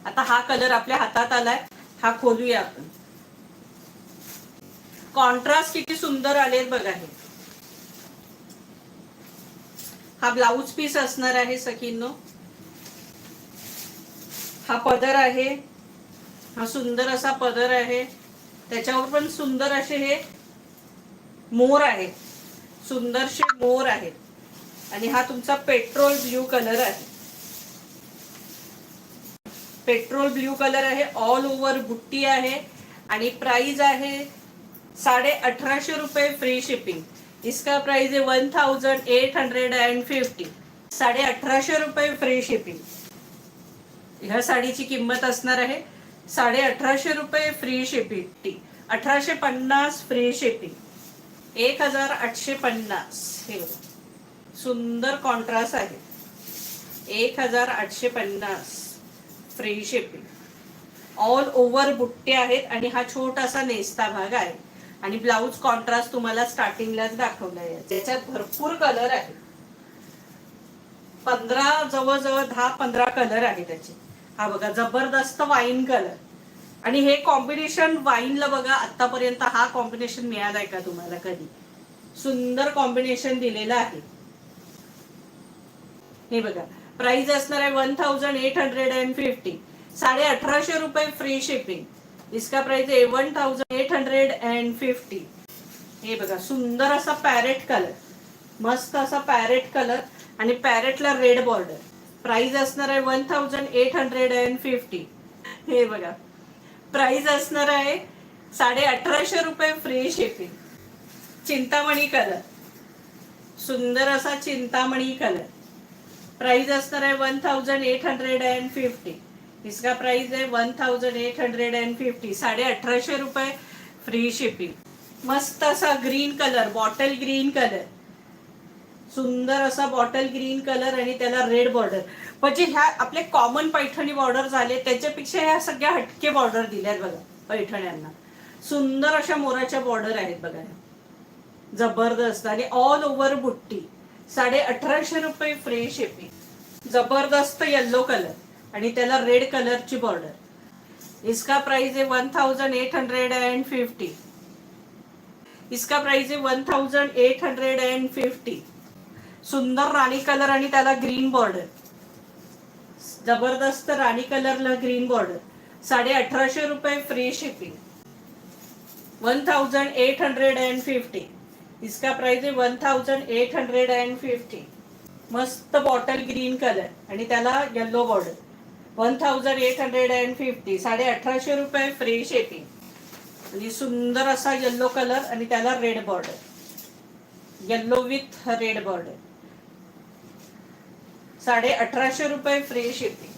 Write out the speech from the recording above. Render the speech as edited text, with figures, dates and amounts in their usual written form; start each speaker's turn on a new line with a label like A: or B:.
A: आता हा कलर आपल्या हातात आलाय, हा खोलूया आपण. कॉन्ट्रास्ट किती सुंदर आले बघा. हे हा ब्लाऊज पीस असणार आहे सखींनो. हा पदर आहे, हा सुंदर असा पदर आहे. त्याच्यावर पण सुंदर असे हे मोर आहेत, सुंदरसे मोर आहेत. आणि हा तुमचा पेट्रोल ब्ल्यू कलर आहे. पेट्रोल ब्ल्यू कलर आहे. ऑल ओव्हर बुट्टी आहे आणि प्राइस आहे 1850 रुपये फ्री शिपिंग. इसका प्राइस है 1850. 1850 रुपये फ्री शिपिंग. ह्या साडीची किंमत असणार आहे 1850 रुपये फ्री शिपिंग. 1850 free shipping. 1850. हे सुंदर कॉन्ट्रास्ट आहे. 1850 फ्री शिपिंग. ऑल ओव्हर बुट्टे आहेत आणि हा छोटासा नेस्ता भाग आहे. आणि ब्लाऊज कॉन्ट्रास्ट तुम्हाला स्टार्टिंगलाच दाखवलाय. त्याच्यात भरपूर कलर आहे. 15 जवळजवळ 10-15 कलर आहे त्याचे. हा बघा जबरदस्त वाईन कलर. आणि हे कॉम्बिनेशन वाईनला बघा आतापर्यंत हा कॉम्बिनेशन मिळालाय का तुम्हाला कधी? सुंदर कॉम्बिनेशन दिलेलं आहे. हे बघा प्राइस असणार आहे 1850. 1850 रुपये फ्री शिपिंग. इसका प्राइस है 1850. हे बघा सुंदर असा पॅरेट कलर, मस्त असा पॅरेट कलर आणि पॅरेटला रेड बॉर्डर. प्राइस असणार आहे 1850. हे बघा प्राइस असणार आहे 1850 रुपये फ्री शिपिंग. चिंतामणी कलर, सुंदर असा चिंतामणी कलर. प्राइस असणार आहे 1850. इसका प्राइस है 1850. 1850 रुपये फ्री शिपिंग. मस्त असा green colour, bottle green colour, सुंदर असा बॉटल ग्रीन कलर आणि त्याला रेड बॉर्डर. म्हणजे ह्या आपले कॉमन पैठणी बॉर्डर झाले त्याच्यापेक्षा ह्या सगळ्या हटके बॉर्डर दिल्यात बघा पैठण्यांना. सुंदर अशा मोराच्या बॉर्डर आहेत बघा, जबरदस्त. आणि ऑल ओव्हर बुट्टी. 1850 रुपये फ्री शिपिंग. जबरदस्त येल्लो कलर आणि त्याला रेड कलरची बॉर्डर. इसका प्राइस है 1850. इसका प्राइस है 1850. सुंदर राणी कलर आणि त्याला ग्रीन बॉर्डर. जबरदस्त राणी कलरला ग्रीन बॉर्डर. 1850 रुपये फ्री शिपिंग. 1850. इसका प्राइस है 1850. मस्त बॉटल ग्रीन कलर आणि त्याला येल्लो बॉर्डर. 1850. 1850 रुपये फ्री शिपिंग. आणि सुंदर असा येल्लो कलर आणि त्याला red border, yellow with red border. 1850 रुपये फ्री शिपिंग.